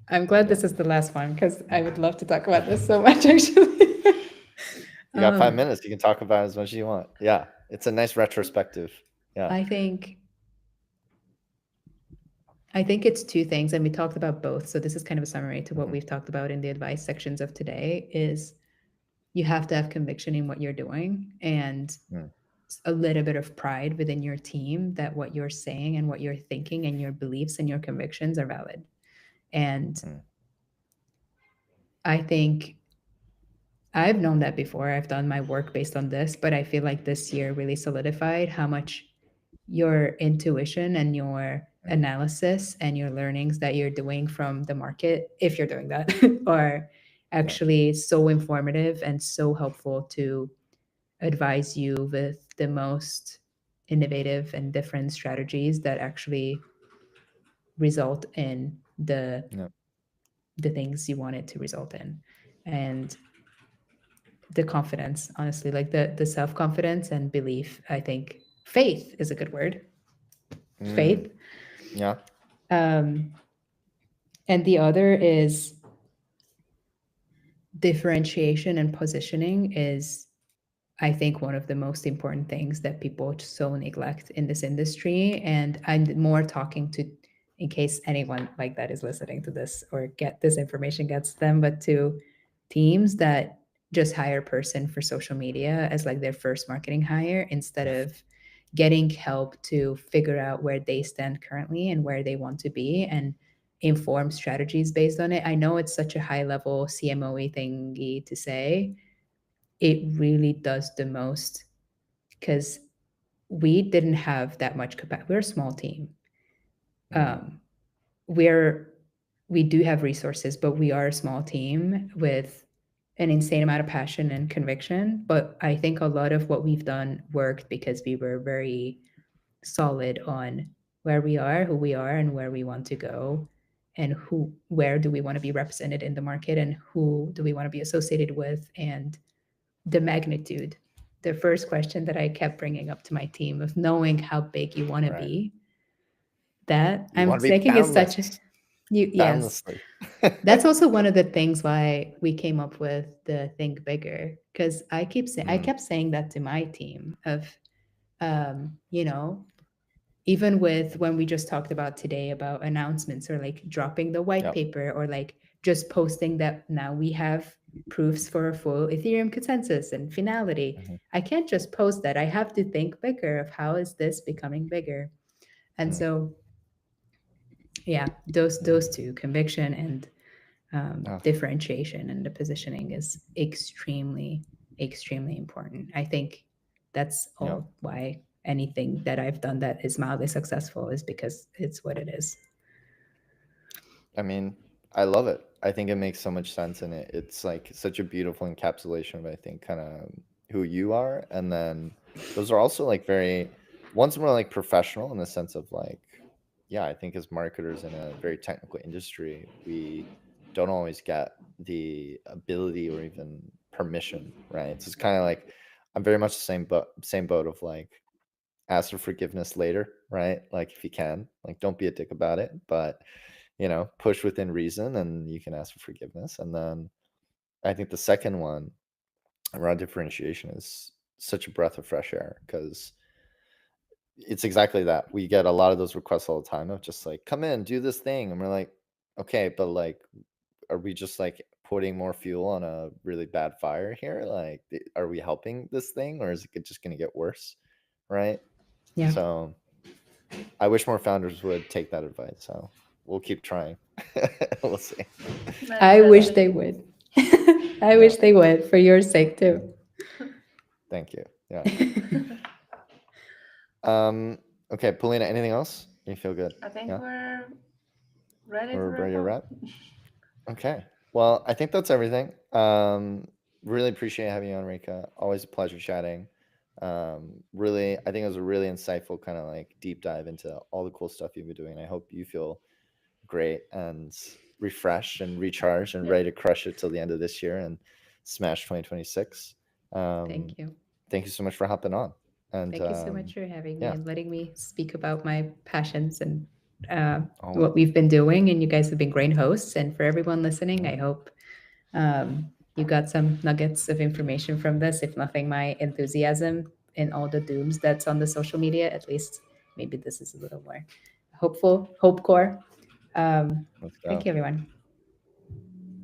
I'm glad this is the last one because I would love to talk about this so much, actually. You got 5 minutes. You can talk about it as much as you want. Yeah. It's a nice retrospective. Yeah. I think it's two things, and we talked about both. So this is kind of a summary to what we've talked about in the advice sections of today is you have to have conviction in what you're doing and a little bit of pride within your team that what you're saying and what you're thinking and your beliefs and your convictions are valid. And I think I've known that before. I've done my work based on this, but I feel like this year really solidified how much your intuition and your analysis and your learnings that you're doing from the market, if you're doing that, are actually so informative and so helpful to advise you with the most innovative and different strategies that actually result in Yeah. the things you want it to result in. And the confidence, honestly, like the self-confidence and belief, I think faith is a good word. Faith. Yeah. um and the other is differentiation and positioning is, I think, one of the most important things that people so neglect in this industry. And I'm more talking to, in case anyone like that is listening to this or get this information gets them, but to teams that just hire a person for social media as like their first marketing hire instead of getting help to figure out where they stand currently and where they want to be and inform strategies based on it. I know it's such a high level CMOE thingy to say, it really does the most because we didn't have that much capacity. We're a small team. Um, we're we do have resources, but we are a small team with an insane amount of passion and conviction. But I think a lot of what we've done worked because we were very solid on where we are, who we are, and where we want to go, and where do we want to be represented in the market, and who do we want to be associated with, and the magnitude. The first question that I kept bringing up to my team of knowing how big you want to Right. be, that You I'm want to be thinking is such a boundless. yes. Boundlessly. That's also one of the things why we came up with the think bigger, because I kept saying that to my team of you know, even with when we just talked about today about announcements or like dropping the white Yep. paper or like just posting that now we have proofs for a full Ethereum consensus and finality. I can't just post that. I have to think bigger of how is this becoming bigger. And so yeah, those two, conviction and differentiation and the positioning, is extremely important. I think that's Yep. all why anything that I've done that is mildly successful is because it's what it is. I mean, I love it. I think it makes so much sense, and it's like such a beautiful encapsulation of, I think, kind of who you are. And then those are also like very, one's more like professional in the sense of like, yeah, I think as marketers in a very technical industry, we don't always get the ability or even permission, right? So it's kind of like I'm very much the same boat of like ask for forgiveness later, right? Like if you can, like don't be a dick about it, but push within reason and you can ask for forgiveness. And then I think the second one around differentiation is such a breath of fresh air because it's exactly that. We get a lot of those requests all the time of just like, come in, do this thing. And we're like, okay, but like, are we just like putting more fuel on a really bad fire here? Like, are we helping this thing or is it just going to get worse? Right. Yeah. So I wish more founders would take that advice. So we'll keep trying. We'll see. I wish Manifesting. they would. I Yeah. wish they would for your sake too. Thank you. Yeah. Okay, Polina, anything else? You feel good? I think Yeah. we're ready to We're wrap ready to up. wrap. Okay. Well, I think that's everything. Really appreciate having you on, Reka. Always a pleasure chatting. Really, I think it was a really insightful kind of like deep dive into all the cool stuff you've been doing. I hope you feel great and refreshed and recharged and Yeah. ready to crush it till the end of this year and smash 2026. Thank you. Thank you so much for hopping on. And Thank you so much for having me yeah, and letting me speak about my passions and always. what we've been doing. And you guys have been great hosts. And for everyone listening, Yeah. I hope you got some nuggets of information from this. If nothing, my enthusiasm in all the dooms that's on the social media, at least maybe this is a little more hopeful, hope core. Let's go. Thank you, everyone.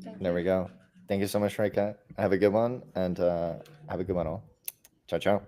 Thank There you. we go. Thank you so much, Reka. Have a good one and have a good one all. Ciao, ciao.